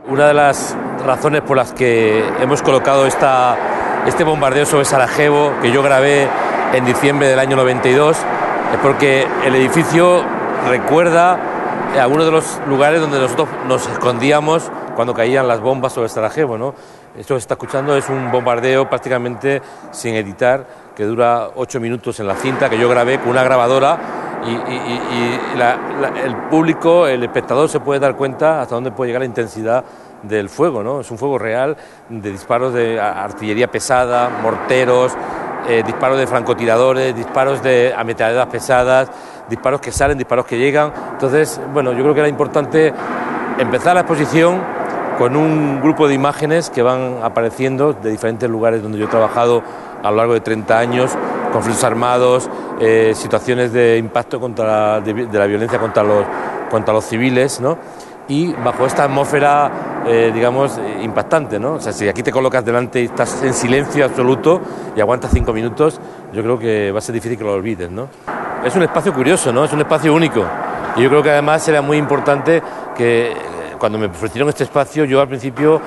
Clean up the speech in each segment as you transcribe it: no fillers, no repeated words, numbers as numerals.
Una de las razones por las que hemos colocado este bombardeo sobre Sarajevo, que yo grabé en diciembre del año 92, es porque el edificio recuerda algunos de los lugares donde nosotros nos escondíamos cuando caían las bombas sobre Sarajevo, ¿no? Esto que se está escuchando es un bombardeo prácticamente sin editar, que dura 8 minutos en la cinta, que yo grabé con una grabadora, el público, el espectador se puede dar cuenta hasta dónde puede llegar la intensidad del fuego, ¿no? Es un fuego real, de disparos de artillería pesada, morteros, disparos de francotiradores, disparos de ametralladoras pesadas, disparos que salen, disparos que llegan. Entonces, bueno, yo creo que era importante empezar la exposición con un grupo de imágenes que van apareciendo de diferentes lugares donde yo he trabajado a lo largo de 30 años, conflictos armados, situaciones de impacto de la violencia contra los civiles, ¿no? Y bajo esta atmósfera, digamos, impactante, ¿no? O sea, si aquí te colocas delante y estás en silencio absoluto y aguantas 5 minutos, yo creo que va a ser difícil que lo olvides, ¿no? Es un espacio curioso, ¿no? Es un espacio único. Y yo creo que además era muy importante que cuando me ofrecieron este espacio, yo al principio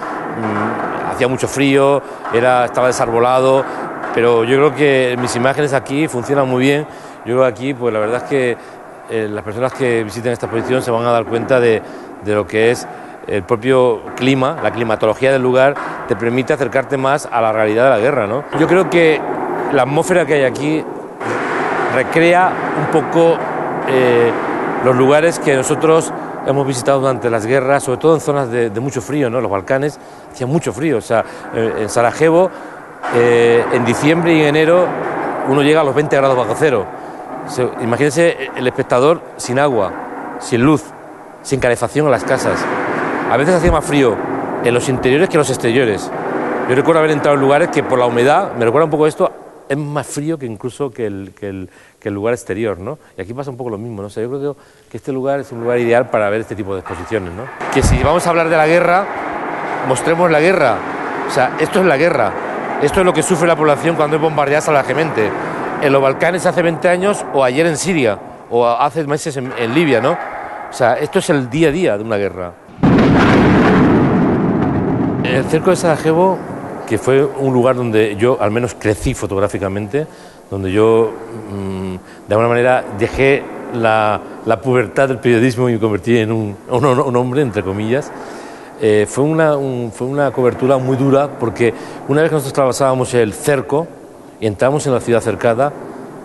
hacía mucho frío, estaba desarbolado, pero yo creo que mis imágenes aquí funcionan muy bien. Yo creo que aquí, pues la verdad es que las personas que visiten esta exposición se van a dar cuenta de lo que es el propio clima, la climatología del lugar, te permite acercarte más a la realidad de la guerra, ¿no? Yo creo que la atmósfera que hay aquí recrea un poco los lugares que nosotros hemos visitado durante las guerras, sobre todo en zonas de mucho frío, ¿no? Los Balcanes hacía mucho frío, o sea, en Sarajevo, en diciembre y en enero, uno llega a los 20 grados bajo cero. Imagínense el espectador sin agua, sin luz, sin calefacción en las casas. A veces hacía más frío en los interiores que en los exteriores. Yo recuerdo haber entrado en lugares que por la humedad, me recuerda un poco esto, es más frío que incluso que el lugar exterior, ¿no? Y aquí pasa un poco lo mismo, ¿no? O sea, yo creo que este lugar es un lugar ideal para ver este tipo de exposiciones, ¿no? Que si vamos a hablar de la guerra, mostremos la guerra. O sea, esto es la guerra. Esto es lo que sufre la población cuando es bombardeada salvajemente. En los Balcanes hace 20 años, o ayer en Siria, o hace meses en Libia, ¿no? O sea, esto es el día a día de una guerra. El cerco de Sarajevo, que fue un lugar donde yo al menos crecí fotográficamente, donde yo de alguna manera dejé la pubertad del periodismo y me convertí en un hombre, entre comillas. Fue una cobertura muy dura porque una vez que nosotros trabajábamos el cerco y entramos en la ciudad cercada,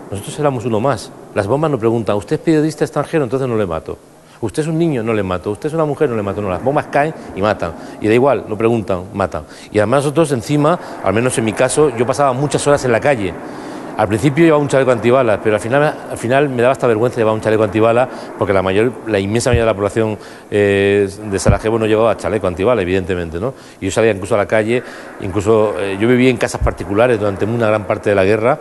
nosotros éramos uno más. Las bombas nos preguntan, ¿usted es periodista extranjero? Entonces no le mato. ¿Usted es un niño? No le mato. ¿Usted es una mujer? No le mato. No, las bombas caen y matan. Y da igual, no preguntan, matan. Y además nosotros encima, al menos en mi caso, yo pasaba muchas horas en la calle. Al principio llevaba un chaleco antibalas, pero al final me daba hasta vergüenza llevar un chaleco antibalas porque la inmensa mayoría de la población de Sarajevo no llevaba chaleco antibalas, evidentemente, ¿no? Y yo salía incluso a la calle, yo vivía en casas particulares durante una gran parte de la guerra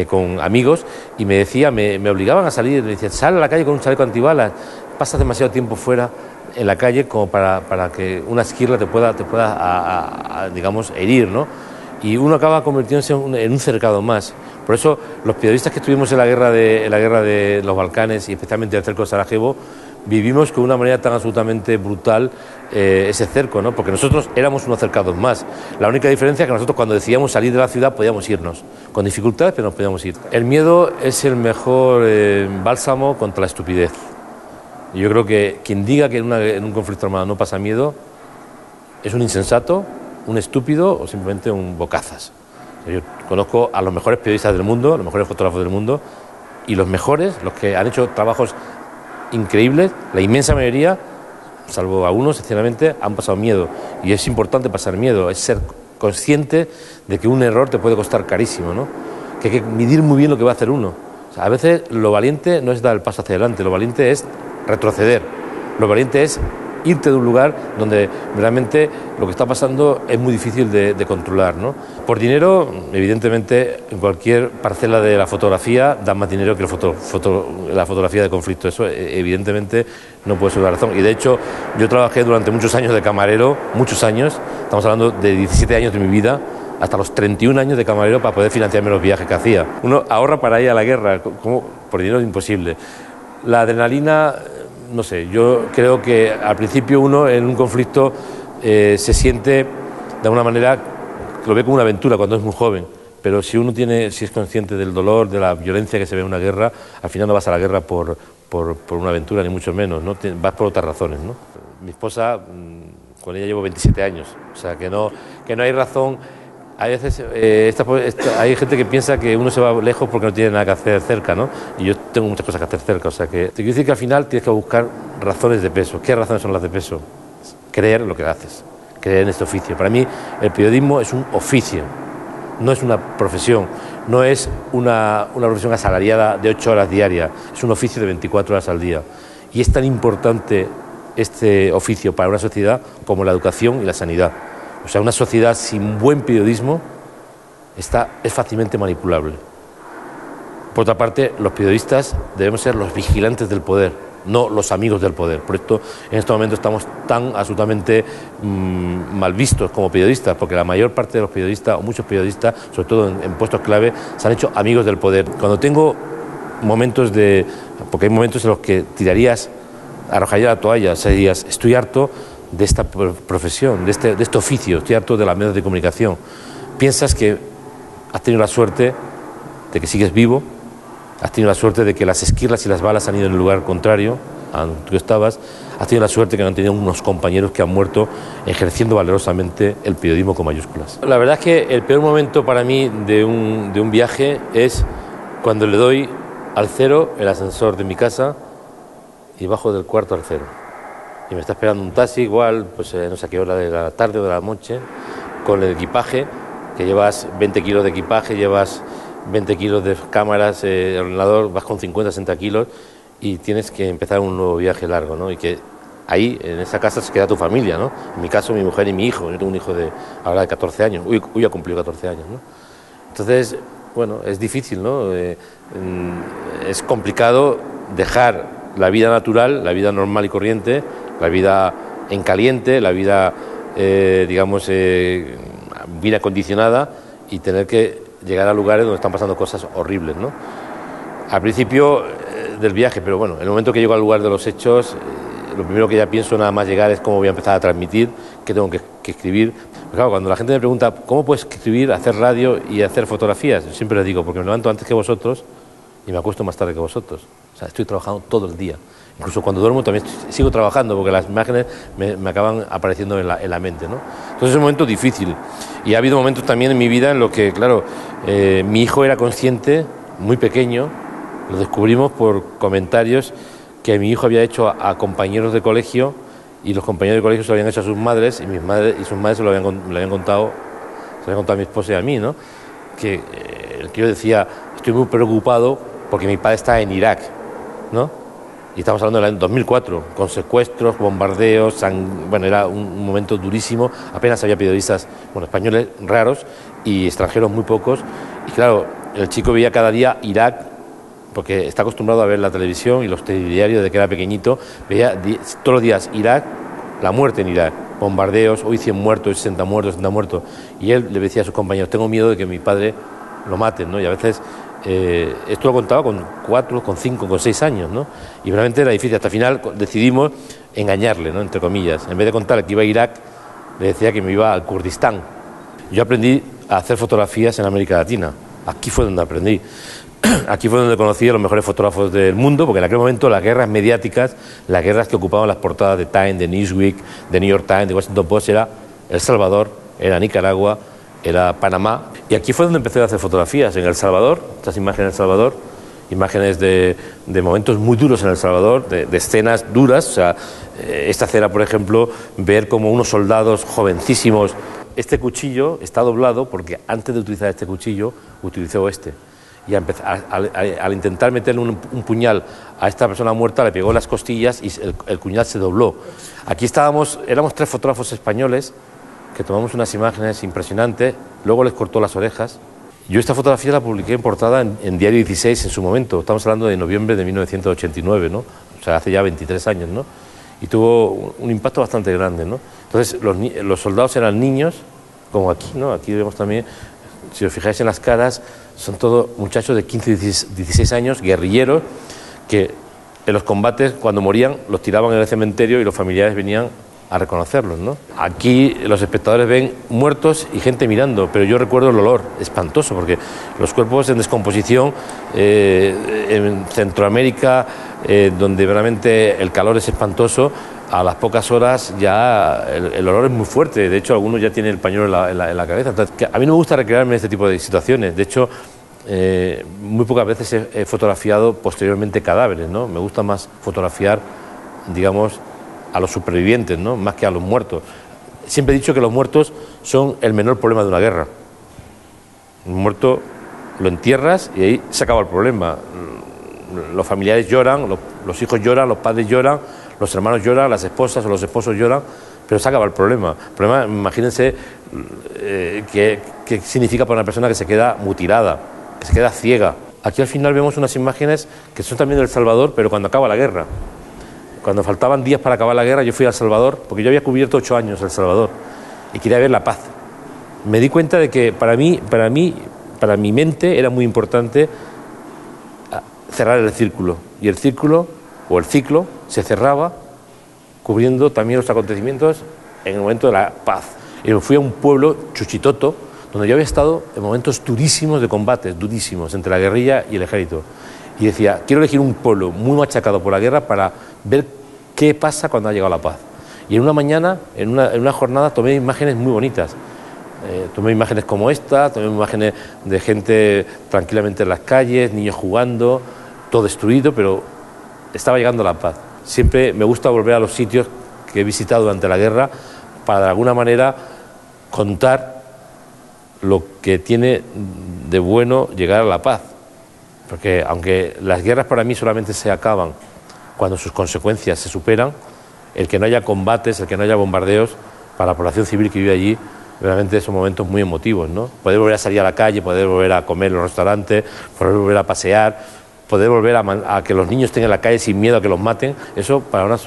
con amigos y me obligaban a salir, me decían, sal a la calle con un chaleco antibalas, pasas demasiado tiempo fuera en la calle como para que una esquirla te pueda digamos, herir, ¿no? Y uno acaba convirtiéndose en un cercado más. Por eso los periodistas que estuvimos en la guerra de los Balcanes y especialmente en el cerco de Sarajevo vivimos con una manera tan absolutamente brutal ese cerco, ¿no? Porque nosotros éramos unos cercados más. La única diferencia es que nosotros cuando decidíamos salir de la ciudad podíamos irnos, con dificultades, pero nos podíamos ir. El miedo es el mejor bálsamo contra la estupidez. Y yo creo que quien diga que en un conflicto armado no pasa miedo es un insensato, un estúpido o simplemente un bocazas. Yo conozco a los mejores periodistas del mundo, a los mejores fotógrafos del mundo, y los mejores, los que han hecho trabajos increíbles, la inmensa mayoría, salvo algunos, sinceramente, han pasado miedo. Y es importante pasar miedo, es ser consciente de que un error te puede costar carísimo, ¿no? Que hay que medir muy bien lo que va a hacer uno. O sea, a veces lo valiente no es dar el paso hacia adelante, lo valiente es retroceder, lo valiente es irte de un lugar donde realmente lo que está pasando es muy difícil de controlar, ¿no? Por dinero, evidentemente, en cualquier parcela de la fotografía da más dinero que la fotografía de conflicto. Eso, evidentemente, no puede ser una razón. Y, de hecho, yo trabajé durante muchos años de camarero, muchos años, estamos hablando de 17 años de mi vida, hasta los 31 años de camarero para poder financiarme los viajes que hacía. Uno ahorra para ir a la guerra, por dinero es imposible. La adrenalina, no sé, yo creo que al principio uno en un conflicto se siente de alguna manera, lo ve como una aventura cuando es muy joven, pero si es consciente del dolor, de la violencia que se ve en una guerra, al final no vas a la guerra por una aventura, ni mucho menos, ¿no? Vas por otras razones, ¿no? Mi esposa, con ella llevo 27 años, o sea que no hay razón. Hay veces hay gente que piensa que uno se va lejos porque no tiene nada que hacer cerca, ¿no? Y yo tengo muchas cosas que hacer cerca, o sea que te quiero decir que al final tienes que buscar razones de peso. ¿Qué razones son las de peso? Creer en lo que haces, creer en este oficio. Para mí el periodismo es un oficio, no es una profesión, no es una profesión asalariada de 8 horas diarias, es un oficio de 24 horas al día. Y es tan importante este oficio para una sociedad como la educación y la sanidad. O sea, una sociedad sin buen periodismo es fácilmente manipulable. Por otra parte, los periodistas debemos ser los vigilantes del poder, no los amigos del poder. Por esto, en este momento estamos tan absolutamente mal vistos como periodistas, porque la mayor parte de los periodistas, o muchos periodistas, sobre todo en puestos clave, se han hecho amigos del poder. Cuando tengo momentos porque hay momentos en los que arrojaría la toalla, dirías, estoy harto de esta profesión, de este oficio, estoy harto de los medios de comunicación. Piensas que has tenido la suerte de que sigues vivo, has tenido la suerte de que las esquirlas y las balas han ido en el lugar contrario a donde tú estabas, has tenido la suerte que han tenido unos compañeros que han muerto ejerciendo valerosamente el periodismo con mayúsculas. La verdad es que el peor momento para mí de un viaje es cuando le doy al cero el ascensor de mi casa y bajo del cuarto al cero. Y me está esperando un taxi igual, pues no sé a qué hora de la tarde o de la noche, con el equipaje, que llevas 20 kilos de equipaje, llevas 20 kilos de cámaras, ordenador, vas con 50, 60 kilos y tienes que empezar un nuevo viaje largo, ¿no? Y que ahí, en esa casa, se queda tu familia, ¿no? En mi caso, mi mujer y mi hijo. Yo tengo un hijo ahora de 14 años, hoy ha cumplido 14 años, ¿no? Entonces, bueno, es difícil, ¿no? Es complicado dejar la vida natural, la vida normal y corriente, la vida en caliente, la vida, bien acondicionada, y tener que llegar a lugares donde están pasando cosas horribles, ¿no? Al principio del viaje, pero bueno, en el momento que llego al lugar de los hechos, lo primero que ya pienso nada más llegar es cómo voy a empezar a transmitir, qué tengo que escribir. Pero claro, cuando la gente me pregunta cómo puedes escribir, hacer radio y hacer fotografías, yo siempre les digo, porque me levanto antes que vosotros y me acuesto más tarde que vosotros. O sea, estoy trabajando todo el día. Incluso cuando duermo también sigo trabajando, porque las imágenes me acaban apareciendo en la mente, ¿no? Entonces es un momento difícil. Y ha habido momentos también en mi vida en los que, claro, mi hijo era consciente, muy pequeño, lo descubrimos por comentarios que mi hijo había hecho a compañeros de colegio, y los compañeros de colegio se lo habían hecho a sus madres, y sus madres se lo habían contado a mi esposa y a mí, ¿no? Que yo decía, estoy muy preocupado porque mi padre está en Irak, ¿no? Y estamos hablando del año 2004, con secuestros, bombardeos, bueno, era un momento durísimo. Apenas había periodistas, bueno, españoles raros y extranjeros muy pocos. Y claro, el chico veía cada día Irak, porque está acostumbrado a ver la televisión y los telediarios de que era pequeñito, veía todos los días Irak, la muerte en Irak, bombardeos, hoy 100 muertos, 60 muertos, 60 muertos. Y él le decía a sus compañeros, tengo miedo de que mi padre lo maten, ¿no? Y a veces esto lo contaba con 4, con 5, con 6 años, ¿no? Y realmente era difícil. Hasta el final decidimos engañarle, ¿no? Entre comillas. En vez de contarle que iba a Irak, le decía que me iba al Kurdistán. Yo aprendí a hacer fotografías en América Latina. Aquí fue donde aprendí. Aquí fue donde conocí a los mejores fotógrafos del mundo, porque en aquel momento las guerras mediáticas, las guerras que ocupaban las portadas de Time, de Newsweek, de New York Times, de Washington Post, era El Salvador, era Nicaragua, era Panamá. Y aquí fue donde empecé a hacer fotografías, en El Salvador, estas imágenes de El Salvador, imágenes de momentos muy duros en El Salvador, de escenas duras. O sea, esta escena, por ejemplo, ver como unos soldados jovencísimos. Este cuchillo está doblado porque antes de utilizar este cuchillo, utilizó este. Y al intentar meterle un puñal a esta persona muerta, le pegó en las costillas y el puñal se dobló. Aquí éramos 3 fotógrafos españoles que tomamos unas imágenes impresionantes, luego les cortó las orejas. Yo esta fotografía la publiqué en portada en Diario 16 en su momento, estamos hablando de noviembre de 1989, ¿no? O sea, hace ya 23 años, ¿no? Y tuvo un impacto bastante grande, ¿no? Entonces, los soldados eran niños, como aquí, ¿no? Aquí vemos también, si os fijáis en las caras, son todos muchachos de 15, 16 años, guerrilleros, que en los combates, cuando morían, los tiraban en el cementerio y los familiares venían a reconocerlos, ¿no? Aquí los espectadores ven muertos y gente mirando, pero yo recuerdo el olor espantoso, porque los cuerpos en descomposición en Centroamérica, donde realmente el calor es espantoso, a las pocas horas ya el olor es muy fuerte. De hecho, algunos ya tienen el pañuelo en la cabeza. Entonces, a mí no me gusta recrearme en este tipo de situaciones. De hecho, muy pocas veces he fotografiado posteriormente cadáveres, ¿no? Me gusta más fotografiar, digamos, a los supervivientes, ¿no? Más que a los muertos. Siempre he dicho que los muertos son el menor problema de una guerra. Un muerto lo entierras y ahí se acaba el problema. Los familiares lloran, los hijos lloran, los padres lloran, los hermanos lloran, las esposas o los esposos lloran, pero se acaba el problema. El problema, imagínense qué significa para una persona que se queda mutilada, que se queda ciega. Aquí al final vemos unas imágenes que son también del Salvador, pero cuando acaba la guerra. Cuando faltaban días para acabar la guerra, yo fui a El Salvador, porque yo había cubierto 8 años El Salvador y quería ver la paz. Me di cuenta de que para mi mente era muy importante cerrar el círculo. Y el círculo, o el ciclo, se cerraba cubriendo también los acontecimientos en el momento de la paz. Y me fui a un pueblo, Chuchitoto, donde yo había estado en momentos durísimos de combates, durísimos, entre la guerrilla y el ejército. Y decía, quiero elegir un pueblo muy machacado por la guerra para ver qué pasa cuando ha llegado la paz. Y en una mañana, en una jornada, tomé imágenes muy bonitas. Tomé imágenes como esta, tomé imágenes de gente tranquilamente en las calles, niños jugando, todo destruido, pero estaba llegando la paz. Siempre me gusta volver a los sitios que he visitado durante la guerra para de alguna manera contar lo que tiene de bueno llegar a la paz. Porque aunque las guerras para mí solamente se acaban cuando sus consecuencias se superan, el que no haya combates, el que no haya bombardeos, para la población civil que vive allí, realmente son momentos muy emotivos, ¿no? Poder volver a salir a la calle, poder volver a comer en los restaurantes, poder volver a pasear, poder volver a que los niños estén en la calle sin miedo a que los maten, eso para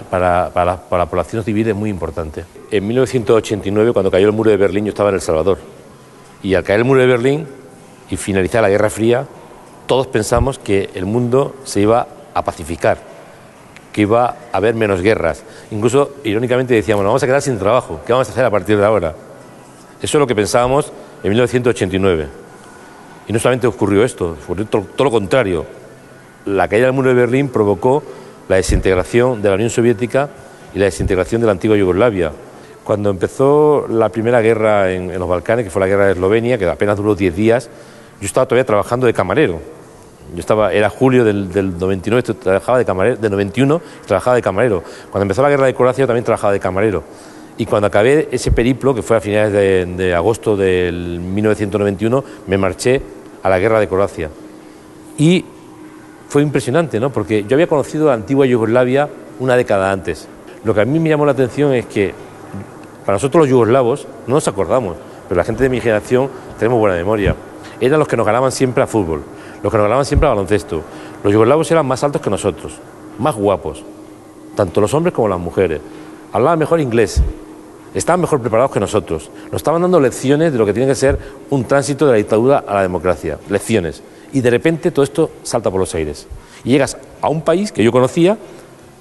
la población civil es muy importante. En 1989, cuando cayó el muro de Berlín, yo estaba en El Salvador. Y al caer el muro de Berlín y finalizar la Guerra Fría, todos pensamos que el mundo se iba a pacificar, que iba a haber menos guerras. Incluso, irónicamente, decíamos, nos vamos a quedar sin trabajo, ¿qué vamos a hacer a partir de ahora? Eso es lo que pensábamos en 1989. Y no solamente ocurrió esto, ocurrió todo lo contrario. La caída del muro de Berlín provocó la desintegración de la Unión Soviética y la desintegración de la antigua Yugoslavia. Cuando empezó la primera guerra en los Balcanes, que fue la guerra de Eslovenia, que apenas duró 10 días, yo estaba todavía trabajando de camarero. Era julio del 99, trabajaba de camarero, del 91, trabajaba de camarero. Cuando empezó la guerra de Croacia, yo también trabajaba de camarero. Y cuando acabé ese periplo, que fue a finales de agosto del 1991, me marché a la guerra de Croacia. Y fue impresionante, ¿no? Porque yo había conocido la antigua Yugoslavia una década antes. Lo que a mí me llamó la atención es que para nosotros los yugoslavos no nos acordamos, pero la gente de mi generación tenemos buena memoria. Eran los que nos ganaban siempre a fútbol, los que nos ganaban siempre a baloncesto. Los yugoslavos eran más altos que nosotros, más guapos, tanto los hombres como las mujeres. Hablaban mejor inglés, estaban mejor preparados que nosotros. Nos estaban dando lecciones de lo que tiene que ser un tránsito de la dictadura a la democracia, lecciones. Y de repente todo esto salta por los aires. Y llegas a un país que yo conocía,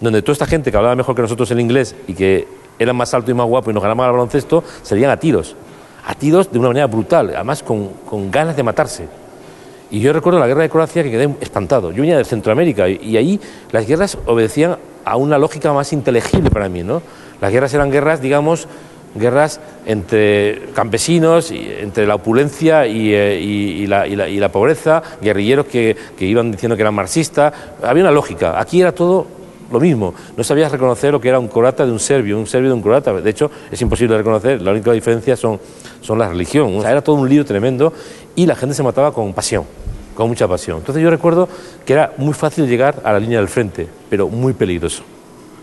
donde toda esta gente que hablaba mejor que nosotros el inglés y que eran más altos y más guapos y nos ganaban al baloncesto, salían a tiros de una manera brutal, además con ganas de matarse. Y yo recuerdo la guerra de Croacia que quedé espantado. Yo venía de Centroamérica y ahí las guerras obedecían a una lógica más inteligible para mí, ¿no? Las guerras eran guerras, digamos, guerras entre campesinos, entre la opulencia y la pobreza, guerrilleros que iban diciendo que eran marxistas. Había una lógica. Aquí era todo lo mismo. No sabías reconocer lo que era un croata de un serbio de un croata. De hecho, es imposible de reconocer. La única diferencia son la religión. O sea, era todo un lío tremendo y la gente se mataba con pasión, con mucha pasión. Entonces yo recuerdo que era muy fácil llegar a la línea del frente, pero muy peligroso.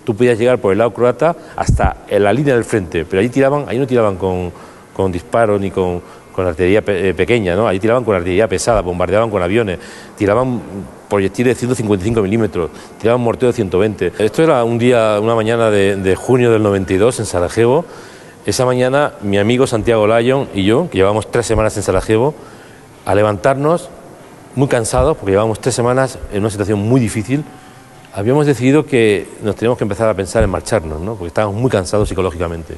Tú podías llegar por el lado croata hasta en la línea del frente, pero allí no tiraban con disparos ni con artillería pequeña, ¿no? Allí tiraban con artillería pesada, bombardeaban con aviones, tiraban proyectiles de 155 milímetros, tiraban morteros de 120. Esto era una mañana de junio del 92 en Sarajevo. Esa mañana mi amigo Santiago Lyon y yo, que llevamos 3 semanas en Sarajevo, a levantarnos muy cansados, porque llevábamos 3 semanas en una situación muy difícil, habíamos decidido que nos teníamos que empezar a pensar en marcharnos, ¿no? Porque estábamos muy cansados psicológicamente.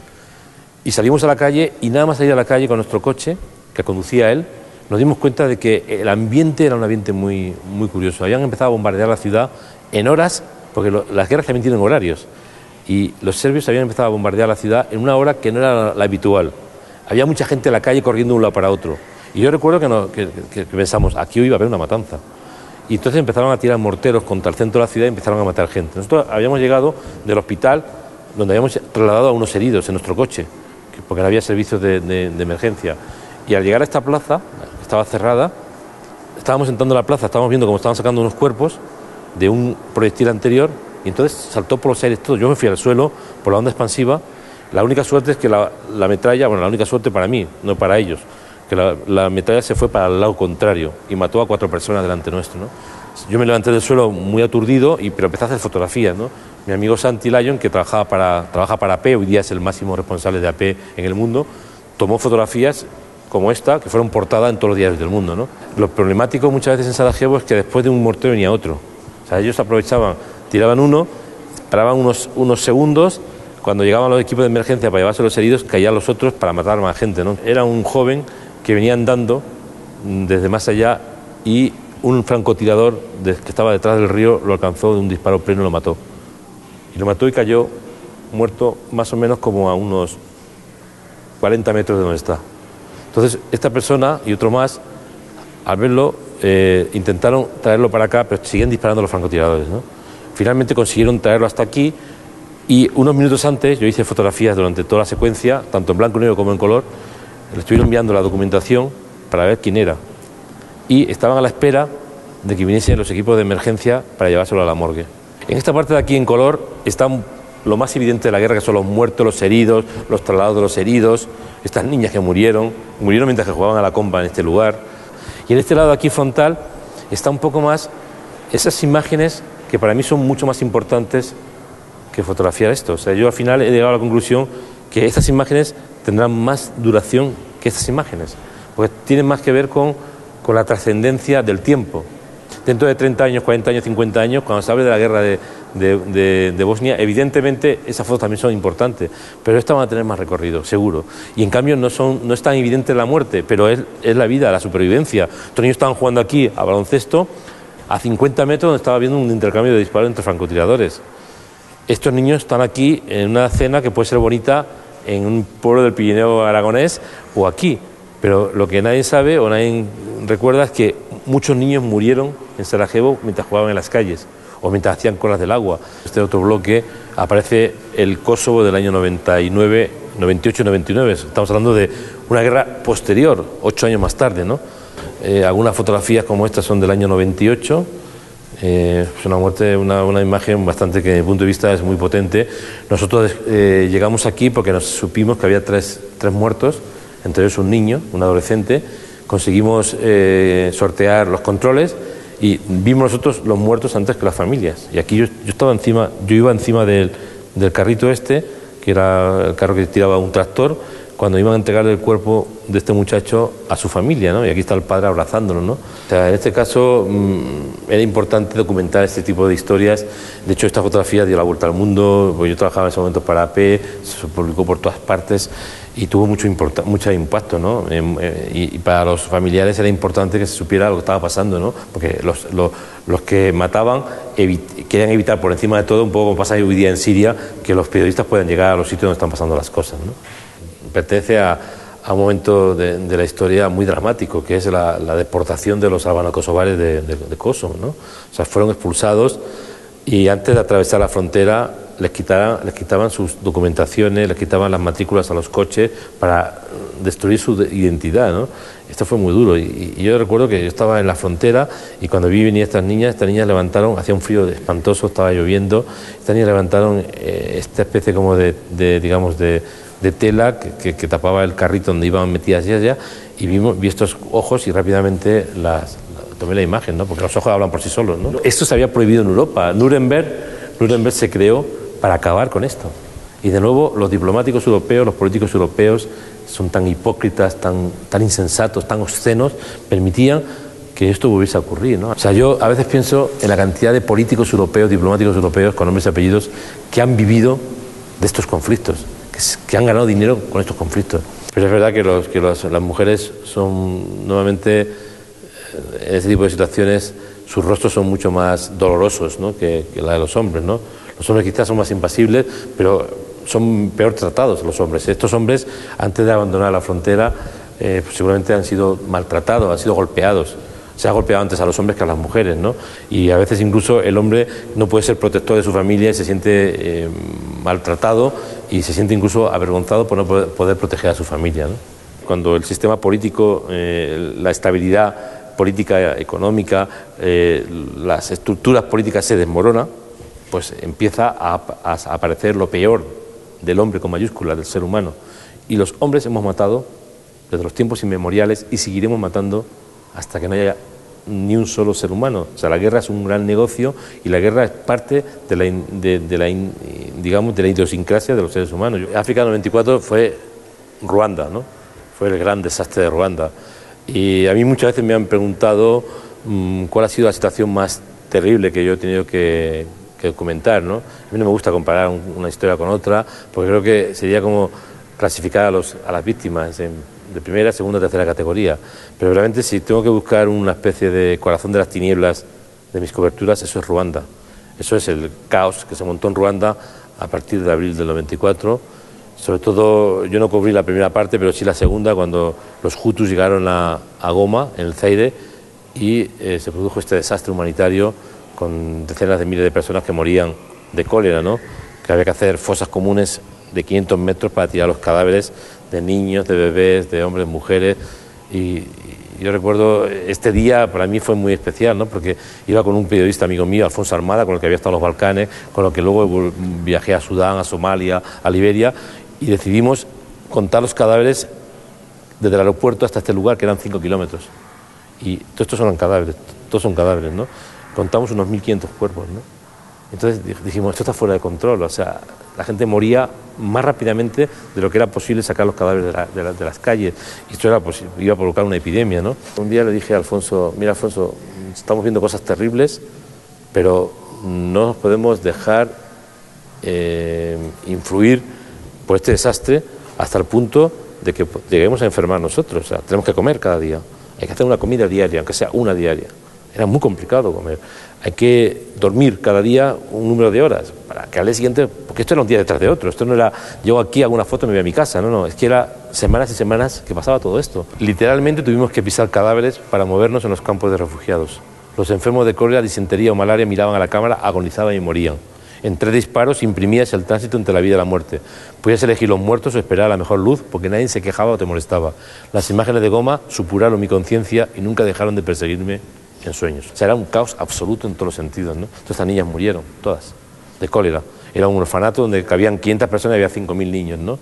Y salimos a la calle y nada más salir a la calle con nuestro coche, que conducía él, nos dimos cuenta de que el ambiente era un ambiente muy, muy curioso. Habían empezado a bombardear la ciudad en horas, porque las guerras también tienen horarios, y los serbios habían empezado a bombardear la ciudad en una hora que no era la habitual. Había mucha gente en la calle corriendo de un lado para otro. Y yo recuerdo que pensamos, aquí hoy iba a haber una matanza. Y entonces empezaron a tirar morteros contra el centro de la ciudad y empezaron a matar gente. Nosotros habíamos llegado del hospital, donde habíamos trasladado a unos heridos en nuestro coche, porque no había servicios de emergencia. Y al llegar a esta plaza, que estaba cerrada, estábamos entrando a la plaza, estábamos viendo cómo estaban sacando unos cuerpos de un proyectil anterior, y entonces saltó por los aires todo. Yo me fui al suelo por la onda expansiva. La única suerte es que la metralla, bueno, la única suerte para mí, no para ellos, que la metralla se fue para el lado contrario y mató a 4 personas delante nuestro, ¿no? Yo me levanté del suelo muy aturdido, pero empecé a hacer fotografías, ¿no? Mi amigo Santi Lyon, que trabaja para AP, hoy día es el máximo responsable de AP en el mundo, tomó fotografías como esta, que fueron portadas en todos los diarios del mundo, ¿no? Lo problemático muchas veces en Sarajevo es que después de un mortero venía otro. O sea, ellos aprovechaban, tiraban uno, paraban unos segundos, cuando llegaban los equipos de emergencia para llevarse a los heridos, caían los otros para matar a más gente, ¿no? Era un joven que venía andando desde más allá y un francotirador que estaba detrás del río lo alcanzó de un disparo pleno y lo mató. Y lo mató y cayó muerto más o menos como a unos 40 metros de donde está. Entonces, esta persona y otro más, al verlo, intentaron traerlo para acá, pero siguen disparando los francotiradores, ¿no? Finalmente consiguieron traerlo hasta aquí y unos minutos antes yo hice fotografías durante toda la secuencia, tanto en blanco y negro como en color. Le estuvieron enviando la documentación para ver quién era. Y estaban a la espera de que viniesen los equipos de emergencia para llevárselo a la morgue. En esta parte de aquí en color está lo más evidente de la guerra, que son los muertos, los heridos, los traslados de los heridos, estas niñas que murieron mientras que jugaban a la comba en este lugar. Y en este lado de aquí frontal está un poco más esas imágenes que para mí son mucho más importantes que fotografiar esto. O sea, yo al final he llegado a la conclusión que estas imágenes tendrán más duración que estas imágenes, porque tienen más que ver con la trascendencia del tiempo. Dentro de 30 años, 40 años, 50 años, cuando se hable de la guerra de Bosnia, evidentemente esas fotos también son importantes, pero estas van a tener más recorrido, seguro. Y en cambio no es tan evidente la muerte, pero es la vida, la supervivencia. Estos niños estaban jugando aquí a baloncesto, a 50 metros donde estaba habiendo un intercambio de disparos entre francotiradores. Estos niños están aquí en una cena que puede ser bonita en un pueblo del Pirineo aragonés o aquí, pero lo que nadie sabe o nadie recuerda es que muchos niños murieron en Sarajevo mientras jugaban en las calles o mientras hacían colas del agua. Este otro bloque aparece el Kosovo del año 99, 98 y 99. Estamos hablando de una guerra posterior, 8 años más tarde, ¿no? Algunas fotografías como estas son del año 98. Es una muerte, una imagen bastante que desde mi punto de vista es muy potente. Nosotros llegamos aquí porque nos supimos que había tres muertos, entre ellos un niño, un adolescente. Conseguimos sortear los controles y vimos nosotros los muertos antes que las familias. Y aquí yo iba encima del carrito este, que era el carro que tiraba un tractor, cuando iban a entregarle el cuerpo de este muchacho a su familia, ¿no? Y aquí está el padre abrazándolo, ¿no? O sea, en este caso era importante documentar este tipo de historias. De hecho, esta fotografía dio la vuelta al mundo, porque yo trabajaba en ese momento para AP, se publicó por todas partes y tuvo mucho impacto, ¿no? Y para los familiares era importante que se supiera lo que estaba pasando, ¿no? Porque los que mataban querían evitar por encima de todo, un poco como pasa hoy día en Siria, que los periodistas puedan llegar a los sitios donde están pasando las cosas, ¿no? Pertenece a un momento de la historia muy dramático, que es la deportación de los albano-kosovares de Kosovo, ¿no? O sea, fueron expulsados y antes de atravesar la frontera les quitaban sus documentaciones, les quitaban las matrículas a los coches para destruir su identidad, ¿no? Esto fue muy duro y yo recuerdo que yo estaba en la frontera y cuando vi venir estas niñas levantaron, hacía un frío espantoso, estaba lloviendo, estas niñas levantaron esta especie como de tela que tapaba el carrito donde iban metidas ellas y vi estos ojos y rápidamente tomé la imagen, ¿no? Porque los ojos hablan por sí solos, ¿no? Esto se había prohibido en Europa. Nuremberg se creó para acabar con esto. Y de nuevo los diplomáticos europeos, los políticos europeos son tan hipócritas, tan insensatos, tan obscenos, permitían que esto volviese a ocurrir, ¿no? O sea, yo a veces pienso en la cantidad de políticos europeos, diplomáticos europeos, con nombres y apellidos, que han vivido de estos conflictos, que han ganado dinero con estos conflictos. Pero es verdad que las mujeres son normalmente, en este tipo de situaciones, sus rostros son mucho más dolorosos, ¿no?, que la de los hombres, ¿no? Los hombres quizás son más impasibles, pero son peor tratados los hombres. Estos hombres, antes de abandonar la frontera, pues seguramente han sido maltratados, han sido golpeados. Se ha golpeado antes a los hombres que a las mujeres, ¿no? Y a veces incluso el hombre no puede ser protector de su familia y se siente maltratado y se siente incluso avergonzado por no poder proteger a su familia, ¿no? Cuando el sistema político, la estabilidad política, económica, las estructuras políticas se desmorona, pues empieza a aparecer lo peor del hombre con mayúscula, del ser humano. Y los hombres hemos matado desde los tiempos inmemoriales y seguiremos matando hasta que no haya ni un solo ser humano. O sea, la guerra es un gran negocio y la guerra es parte de la idiosincrasia de los seres humanos. África 94 fue Ruanda, ¿no? Fue el gran desastre de Ruanda. Y a mí muchas veces me han preguntado cuál ha sido la situación más terrible que yo he tenido que documentar, ¿no? A mí no me gusta comparar una historia con otra, porque creo que sería como clasificar a las víctimas de primera, segunda, tercera categoría. Pero realmente si tengo que buscar una especie de corazón de las tinieblas de mis coberturas, eso es Ruanda. Eso es el caos que se montó en Ruanda a partir de abril del 94. Sobre todo, yo no cubrí la primera parte, pero sí la segunda, cuando los Hutus llegaron a Goma, en el Zaire, y se produjo este desastre humanitario con decenas de miles de personas que morían de cólera, ¿no? Que había que hacer fosas comunes de 500 metros para tirar los cadáveres de niños, de bebés, de hombres, mujeres. Y yo recuerdo este día, para mí fue muy especial, ¿no? Porque iba con un periodista amigo mío, Alfonso Armada, con el que había estado en los Balcanes, con el que luego viajé a Sudán, a Somalia, a Liberia, y decidimos contar los cadáveres desde el aeropuerto hasta este lugar, que eran 5 kilómetros. Y todos estos son cadáveres, ¿no? Contamos unos 1.500 cuerpos, ¿no? Entonces dijimos, esto está fuera de control, o sea, la gente moría más rápidamente de lo que era posible sacar los cadáveres de las calles, y esto iba a provocar una epidemia, ¿no? Un día le dije a Alfonso, mira Alfonso, estamos viendo cosas terribles, pero no nos podemos dejar influir por este desastre hasta el punto de que lleguemos a enfermar nosotros. O sea, tenemos que comer cada día, hay que hacer una comida diaria, aunque sea una diaria. Era muy complicado comer. Hay que dormir cada día un número de horas para que al día siguiente, porque esto era un día detrás de otro, esto no era llego aquí, hago una foto y me voy a mi casa, no, es que era semanas y semanas que pasaba todo esto. Literalmente tuvimos que pisar cadáveres para movernos en los campos de refugiados. Los enfermos de cólera, disentería o malaria miraban a la cámara, agonizaban y morían. En 3 disparos imprimías el tránsito entre la vida y la muerte. Podías elegir los muertos o esperar a la mejor luz porque nadie se quejaba o te molestaba. Las imágenes de Goma supuraron mi conciencia y nunca dejaron de perseguirme en sueños. O sea, era un caos absoluto en todos los sentidos, ¿no? Entonces, estas niñas murieron, todas, de cólera. Era un orfanato donde cabían 500 personas y había 5.000 niños, ¿no?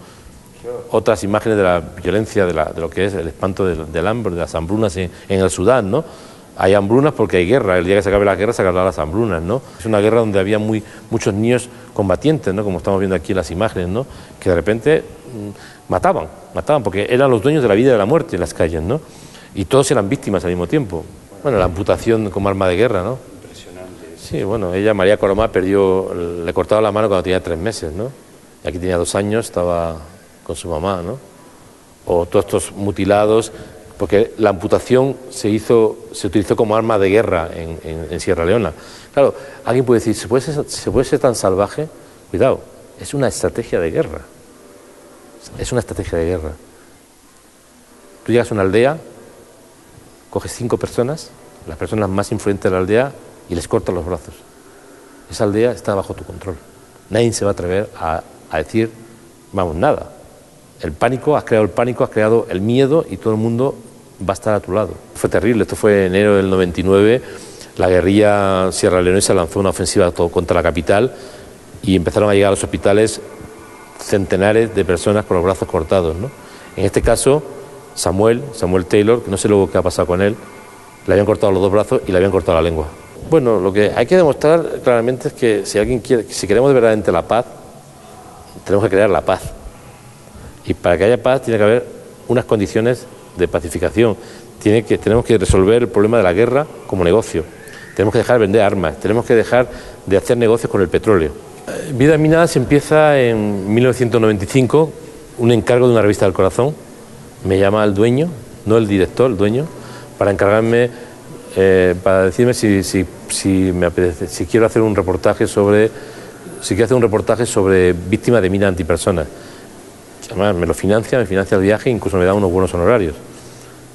Otras imágenes de la violencia, de lo que es el espanto del hambre, de las hambrunas en el Sudán, ¿no? Hay hambrunas porque hay guerra, el día que se acabe la guerra se acabarán las hambrunas, ¿no? Es una guerra donde había muchos niños combatientes, ¿no? Como estamos viendo aquí en las imágenes, ¿no? Que de repente mataban porque eran los dueños de la vida y de la muerte en las calles, ¿no? Y todos eran víctimas al mismo tiempo. Bueno, la amputación como arma de guerra, ¿no? Impresionante. Sí, bueno, ella, María Coromá, le cortaba la mano cuando tenía 3 meses, ¿no? Y aquí tenía 2 años, estaba con su mamá, ¿no? O todos estos mutilados, porque la amputación se utilizó como arma de guerra en Sierra Leona. Claro, alguien puede decir, ¿se puede ser tan salvaje? Cuidado, es una estrategia de guerra. Es una estrategia de guerra. Tú llegas a una aldea, coges 5 personas, las personas más influyentes de la aldea, y les cortas los brazos. Esa aldea está bajo tu control. Nadie se va a atrever a decir, vamos, nada. El pánico, has creado el miedo y todo el mundo va a estar a tu lado. Fue terrible, esto fue en enero del 99, la guerrilla sierraleonesa lanzó una ofensiva contra la capital y empezaron a llegar a los hospitales centenares de personas con los brazos cortados, ¿no? En este caso, Samuel Taylor, que no sé luego qué ha pasado con él, le habían cortado los 2 brazos y le habían cortado la lengua. Bueno, lo que hay que demostrar claramente es que si queremos de verdaderamente la paz, tenemos que crear la paz. Y para que haya paz tiene que haber unas condiciones de pacificación, tenemos que resolver el problema de la guerra como negocio. Tenemos que dejar de vender armas, tenemos que dejar de hacer negocios con el petróleo. Vidas Minadas empieza en 1995, un encargo de una revista del Corazón. Me llama el dueño, no el director, el dueño, para encargarme, para decirme si me apetece, si quiero hacer un reportaje sobre víctimas de minas antipersonas. Además, me financia el viaje, incluso me da unos buenos honorarios.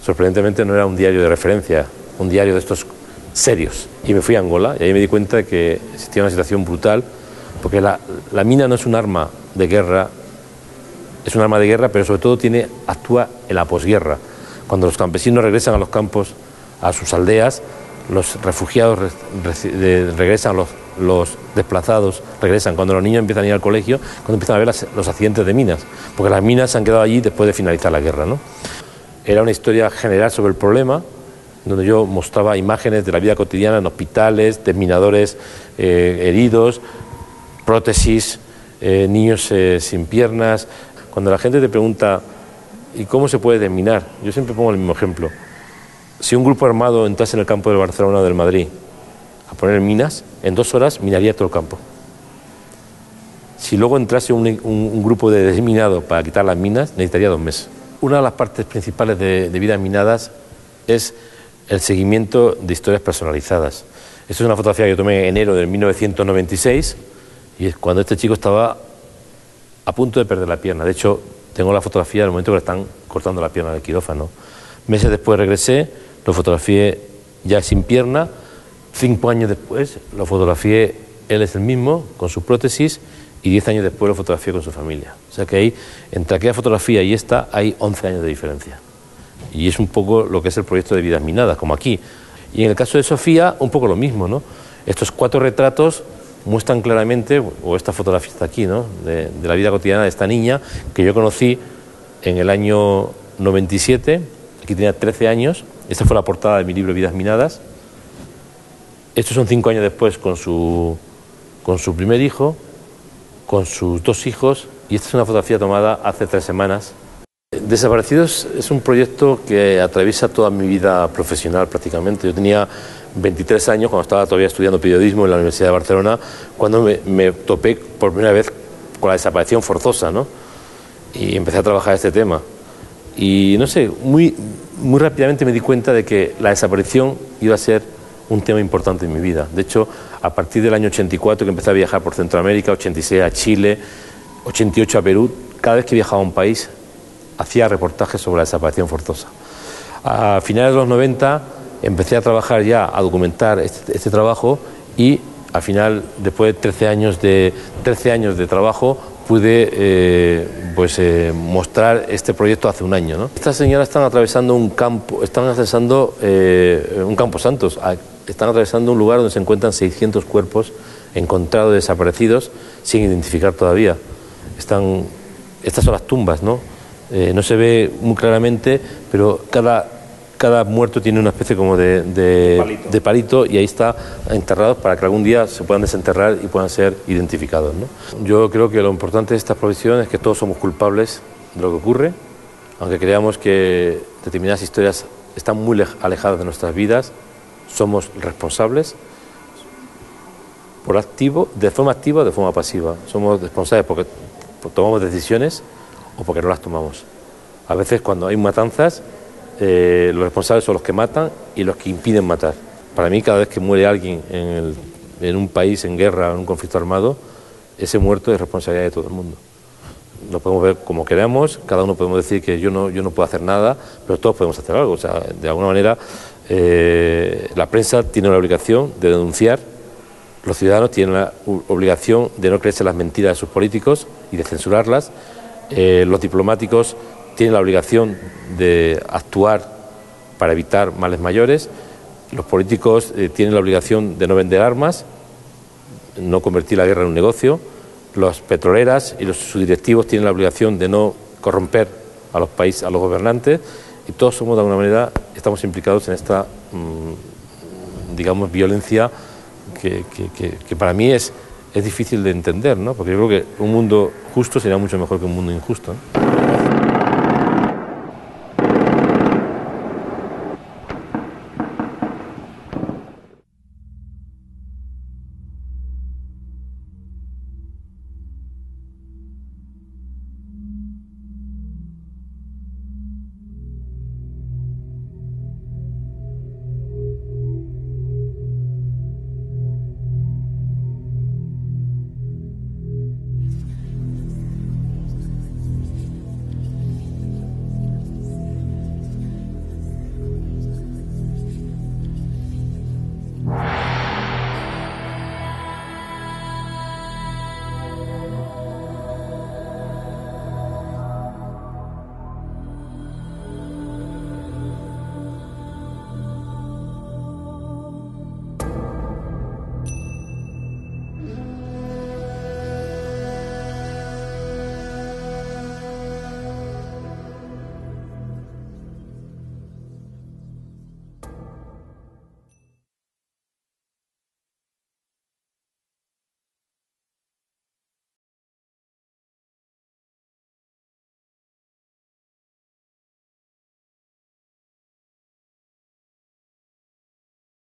Sorprendentemente no era un diario de referencia, un diario de estos serios. Y me fui a Angola y ahí me di cuenta de que existía una situación brutal, porque la mina no es un arma de guerra, es un arma de guerra, pero sobre todo actúa en la posguerra. Cuando los campesinos regresan a los campos, a sus aldeas, los refugiados regresan, los desplazados regresan, cuando los niños empiezan a ir al colegio, cuando empiezan a ver los accidentes de minas, porque las minas se han quedado allí después de finalizar la guerra, ¿no? Era una historia general sobre el problema, donde yo mostraba imágenes de la vida cotidiana en hospitales, desminadores heridos, prótesis, niños sin piernas. Cuando la gente te pregunta, ¿y cómo se puede desminar? Yo siempre pongo el mismo ejemplo. Si un grupo armado entrase en el campo del Barcelona o del Madrid a poner minas, en 2 horas minaría todo el campo. Si luego entrase un grupo de desminados para quitar las minas, necesitaría 2 meses. Una de las partes principales de Vidas Minadas es el seguimiento de historias personalizadas. Esta es una fotografía que yo tomé en enero de 1996 y es cuando este chico estaba a punto de perder la pierna. De hecho, tengo la fotografía del momento que le están cortando la pierna del quirófano. Meses después regresé, lo fotografié ya sin pierna. 5 años después lo fotografié, él es el mismo, con su prótesis, y 10 años después lo fotografié con su familia. O sea que ahí, entre aquella fotografía y esta, hay 11 años de diferencia. Y es un poco lo que es el proyecto de Vidas Minadas, como aquí. Y en el caso de Sofía, un poco lo mismo, ¿no? Estos 4 retratos muestran claramente, o esta fotografía está aquí, ¿no?, de la vida cotidiana de esta niña, que yo conocí en el año 97, aquí tenía 13 años, esta fue la portada de mi libro Vidas Minadas. Estos son 5 años después con su primer hijo, con sus 2 hijos, y esta es una fotografía tomada hace 3 semanas. Desaparecidos es un proyecto que atraviesa toda mi vida profesional prácticamente. Yo tenía 23 años cuando estaba todavía estudiando periodismo en la Universidad de Barcelona, cuando me topé por primera vez con la desaparición forzosa, ¿no? Y empecé a trabajar este tema. Y no sé, muy rápidamente me di cuenta de que la desaparición iba a ser un tema importante en mi vida. De hecho, a partir del año 84 que empecé a viajar por Centroamérica, 86 a Chile, 88 a Perú, cada vez que viajaba a un país hacía reportajes sobre la desaparición forzosa. A finales de los 90 empecé a trabajar ya, a documentar este trabajo, y al final, después de 13 años de trabajo, pude mostrar este proyecto hace un año, ¿no? Estas señoras están atravesando un campo santos, están atravesando un lugar donde se encuentran 600 cuerpos encontrados desaparecidos sin identificar todavía. Estas son las tumbas, ¿no? No se ve muy claramente, pero cada muerto tiene una especie como de palito, y ahí está enterrado para que algún día se puedan desenterrar y puedan ser identificados, ¿no? Yo creo que lo importante de esta profesión es que todos somos culpables de lo que ocurre, aunque creamos que determinadas historias están muy alejadas de nuestras vidas, somos responsables de forma activa o de forma pasiva. Somos responsables porque tomamos decisiones o porque no las tomamos. A veces, cuando hay matanzas, los responsables son los que matan y los que impiden matar. Para mí, cada vez que muere alguien en un país en guerra, en un conflicto armado, ese muerto es responsabilidad de todo el mundo. Lo podemos ver como queramos, cada uno podemos decir que yo no puedo hacer nada, pero todos podemos hacer algo. O sea, de alguna manera, la prensa tiene la obligación de denunciar, los ciudadanos tienen la obligación de no creerse las mentiras de sus políticos y de censurarlas, los diplomáticos tienen la obligación de actuar para evitar males mayores, los políticos tienen la obligación de no vender armas, no convertir la guerra en un negocio, las petroleras y sus directivos tienen la obligación de no corromper a los países, a los gobernantes, y todos somos, de alguna manera, estamos implicados en esta, digamos, violencia que para mí es difícil de entender, ¿no? Porque yo creo que un mundo justo sería mucho mejor que un mundo injusto, ¿no?